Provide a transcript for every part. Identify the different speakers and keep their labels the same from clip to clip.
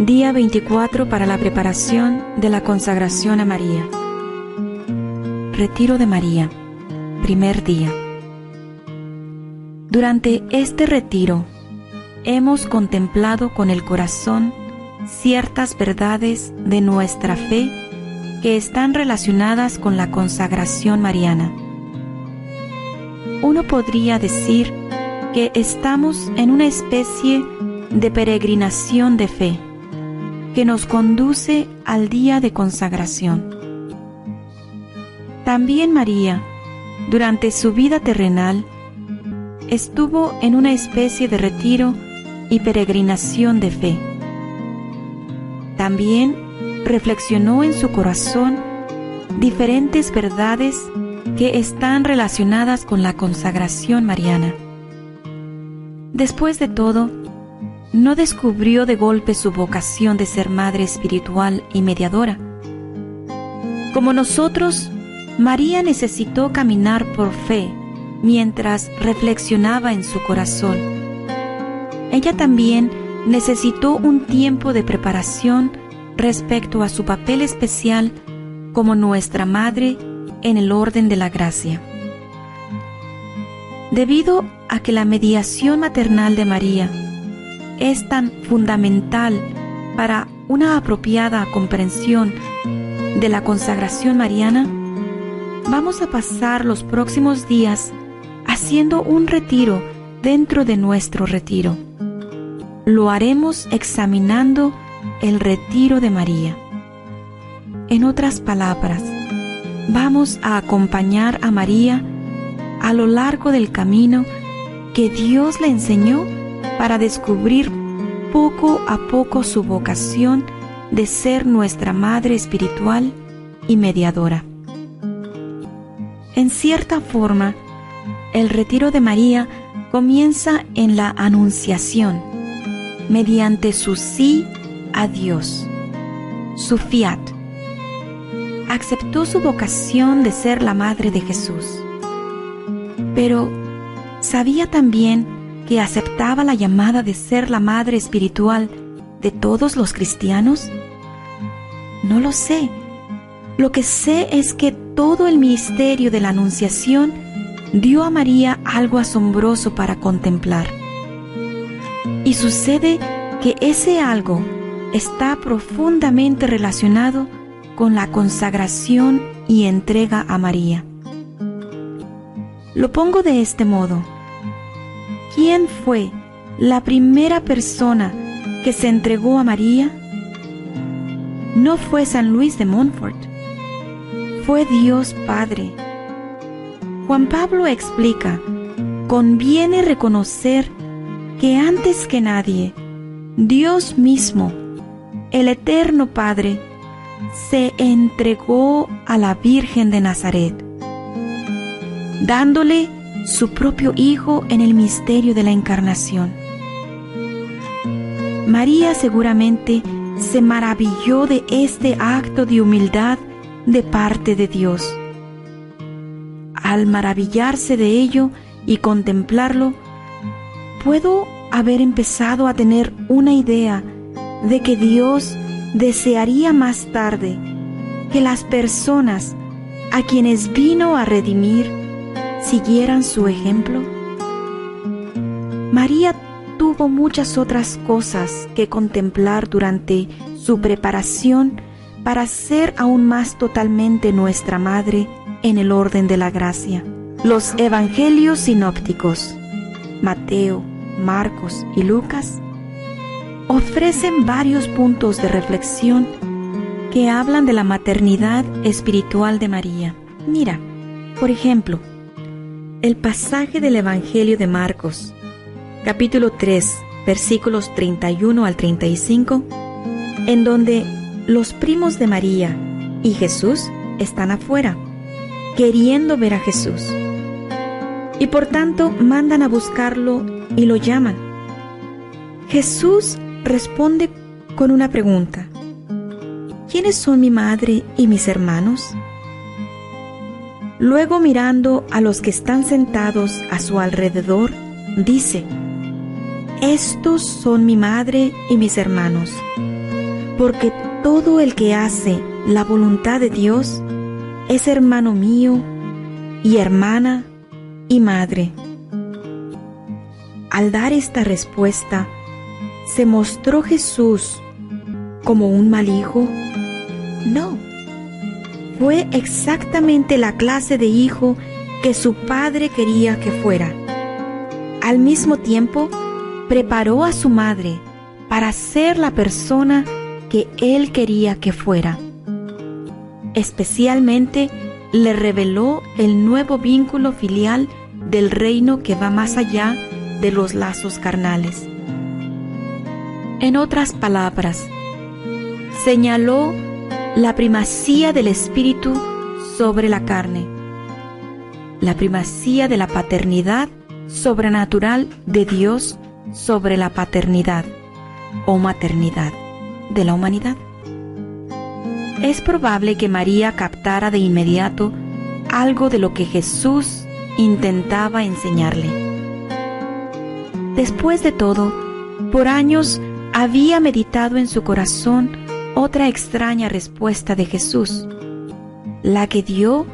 Speaker 1: Día 24 para la preparación de la consagración a María. Retiro de María. Primer día. Durante este retiro, hemos contemplado con el corazón ciertas verdades de nuestra fe que están relacionadas con la consagración mariana. Uno podría decir que estamos en una especie de peregrinación de fe que nos conduce al día de consagración. También María, durante su vida terrenal, estuvo en una especie de retiro y peregrinación de fe. También reflexionó en su corazón diferentes verdades que están relacionadas con la consagración mariana. Después de todo, no descubrió de golpe su vocación de ser madre espiritual y mediadora. Como nosotros, María necesitó caminar por fe mientras reflexionaba en su corazón. Ella también necesitó un tiempo de preparación respecto a su papel especial como nuestra madre en el orden de la gracia. Debido a que la mediación maternal de María es tan fundamental para una apropiada comprensión de la consagración mariana, vamos a pasar los próximos días haciendo un retiro dentro de nuestro retiro. Lo haremos examinando el retiro de María. En otras palabras, vamos a acompañar a María a lo largo del camino que Dios le enseñó para descubrir poco a poco su vocación de ser nuestra madre espiritual y mediadora. En cierta forma, el retiro de María comienza en la Anunciación, mediante su sí a Dios, su fiat. Aceptó su vocación de ser la madre de Jesús, pero sabía también que aceptaba la llamada de ser la madre espiritual de todos los cristianos. No lo sé. Lo que sé es que todo el misterio de la Anunciación dio a María algo asombroso para contemplar. Y sucede que ese algo está profundamente relacionado con la consagración y entrega a María. Lo pongo de este modo. ¿Quién fue la primera persona que se entregó a María? No fue San Luis de Montfort, fue Dios Padre. Juan Pablo explica: conviene reconocer que antes que nadie, Dios mismo, el Eterno Padre, se entregó a la Virgen de Nazaret, dándole su propio Hijo en el misterio de la Encarnación. María seguramente se maravilló de este acto de humildad de parte de Dios. Al maravillarse de ello y contemplarlo, puedo haber empezado a tener una idea de que Dios desearía más tarde que las personas a quienes vino a redimir siguieran su ejemplo. María tuvo muchas otras cosas que contemplar durante su preparación para ser aún más totalmente nuestra madre en el orden de la gracia. Los evangelios sinópticos, Mateo, Marcos y Lucas, ofrecen varios puntos de reflexión que hablan de la maternidad espiritual de María. Mira, por ejemplo, el pasaje del Evangelio de Marcos, capítulo 3, versículos 31 al 35, en donde los primos de María y Jesús están afuera, queriendo ver a Jesús, y por tanto mandan a buscarlo y lo llaman. Jesús responde con una pregunta: ¿quiénes son mi madre y mis hermanos? Luego, mirando a los que están sentados a su alrededor, dice: estos son mi madre y mis hermanos. porque todo el que hace la voluntad de Dios es hermano mío y hermana y madre. Al dar esta respuesta, ¿se mostró Jesús como un mal hijo? No. Fue exactamente la clase de hijo que su padre quería que fuera. Al mismo tiempo, preparó a su madre para ser la persona que él quería que fuera. Especialmente, le reveló el nuevo vínculo filial del reino que va más allá de los lazos carnales. En otras palabras, señaló la primacía del Espíritu sobre la carne, la primacía de la paternidad sobrenatural de Dios sobre la paternidad o maternidad de la humanidad. Es probable que María captara de inmediato algo de lo que Jesús intentaba enseñarle. Después de todo, por años había meditado en su corazón otra extraña respuesta de Jesús, la que dio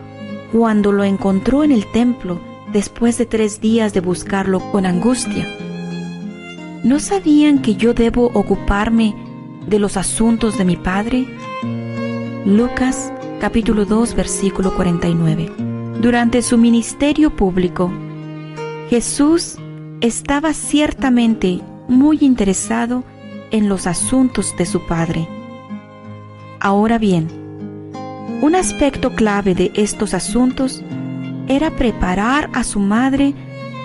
Speaker 1: cuando lo encontró en el templo después de 3 días de buscarlo con angustia. ¿No sabían que yo debo ocuparme de los asuntos de mi Padre? Lucas capítulo 2 versículo 49. Durante su ministerio público, Jesús estaba ciertamente muy interesado en los asuntos de su Padre. Ahora bien, un aspecto clave de estos asuntos era preparar a su madre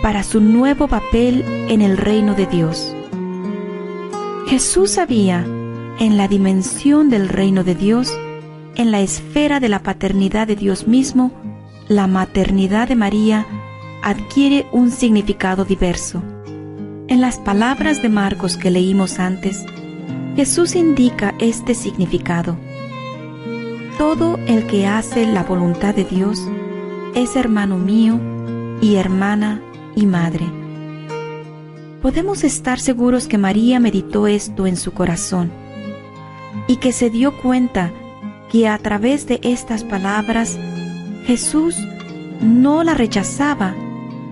Speaker 1: para su nuevo papel en el reino de Dios. Jesús sabía, en la dimensión del reino de Dios, en la esfera de la paternidad de Dios mismo, la maternidad de María adquiere un significado diverso. En las palabras de Marcos que leímos antes, Jesús indica este significado. Todo el que hace la voluntad de Dios es hermano mío y hermana y madre. Podemos estar seguros que María meditó esto en su corazón y que se dio cuenta que a través de estas palabras Jesús no la rechazaba,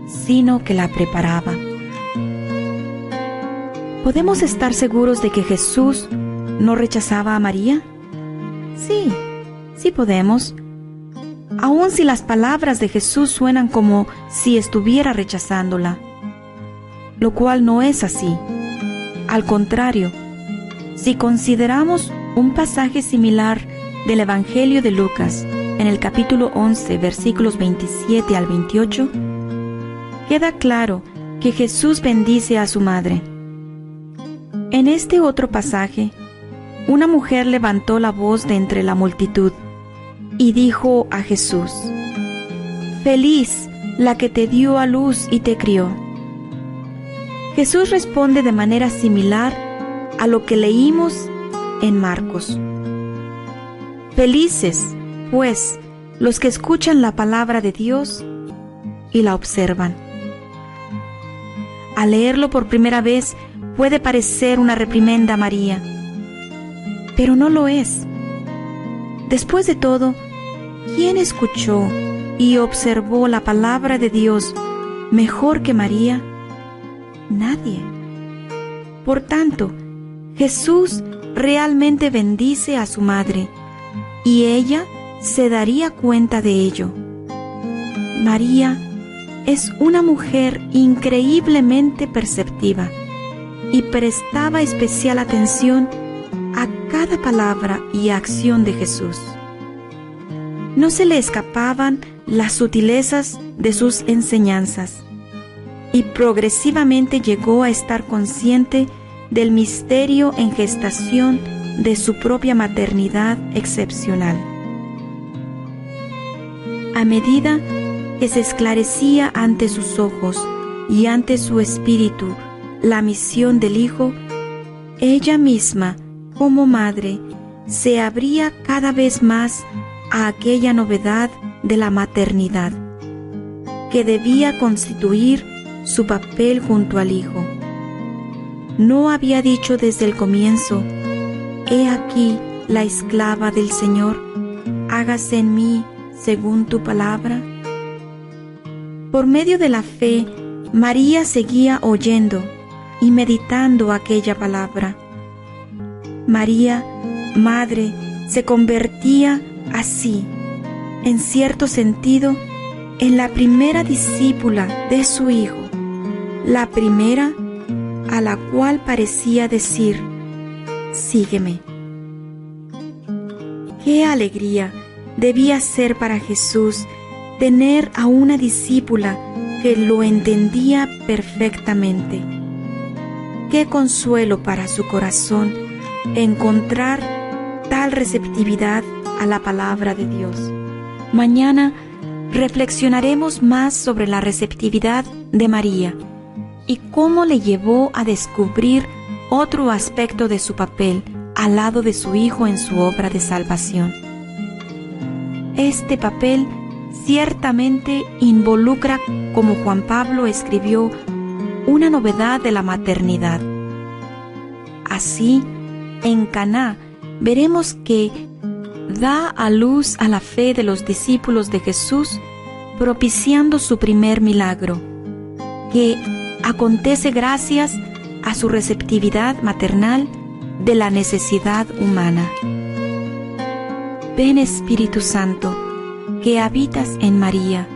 Speaker 1: sino que la preparaba. ¿Podemos estar seguros de que Jesús no rechazaba a María? Sí podemos. Aun si las palabras de Jesús suenan como si estuviera rechazándola, lo cual no es así. Al contrario, si consideramos un pasaje similar del Evangelio de Lucas, en el capítulo 11, versículos 27 al 28, queda claro que Jesús bendice a su madre. En este otro pasaje, una mujer levantó la voz de entre la multitud y dijo a Jesús: «Feliz la que te dio a luz y te crió». Jesús responde de manera similar a lo que leímos en Marcos. Felices, pues, los que escuchan la palabra de Dios y la observan. Al leerlo por primera vez puede parecer una reprimenda a María, pero no lo es. Después de todo, ¿quién escuchó y observó la palabra de Dios mejor que María? Nadie. Por tanto, Jesús realmente bendice a su madre, y ella se daría cuenta de ello. María es una mujer increíblemente perceptiva y prestaba especial atención a cada palabra y acción de Jesús. No se le escapaban las sutilezas de sus enseñanzas, y progresivamente llegó a estar consciente del misterio en gestación de su propia maternidad excepcional. A medida que se esclarecía ante sus ojos y ante su espíritu la misión del Hijo, ella misma, como madre, se abría cada vez más a aquella novedad de la maternidad, que debía constituir su papel junto al Hijo. No había dicho desde el comienzo: He aquí la esclava del Señor, hágase en mí según tu palabra. Por medio de la fe, María seguía oyendo y meditando aquella palabra. María, madre, se convertía así, en cierto sentido, en la primera discípula de su Hijo, la primera a la cual parecía decir: sígueme. ¡Qué alegría debía ser para Jesús tener a una discípula que lo entendía perfectamente! ¡Qué consuelo para su corazón encontrar tal receptividad a la palabra de Dios! Mañana reflexionaremos más sobre la receptividad de María y cómo le llevó a descubrir otro aspecto de su papel al lado de su Hijo en su obra de salvación. Este papel ciertamente involucra, como Juan Pablo escribió, una novedad de la maternidad. Así, en Caná veremos que da a luz a la fe de los discípulos de Jesús, propiciando su primer milagro, que acontece gracias a su receptividad maternal de la necesidad humana. Ven, Espíritu Santo, que habitas en María,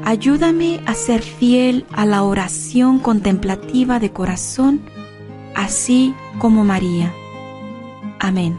Speaker 1: ayúdame a ser fiel a la oración contemplativa de corazón, así como María. Amén.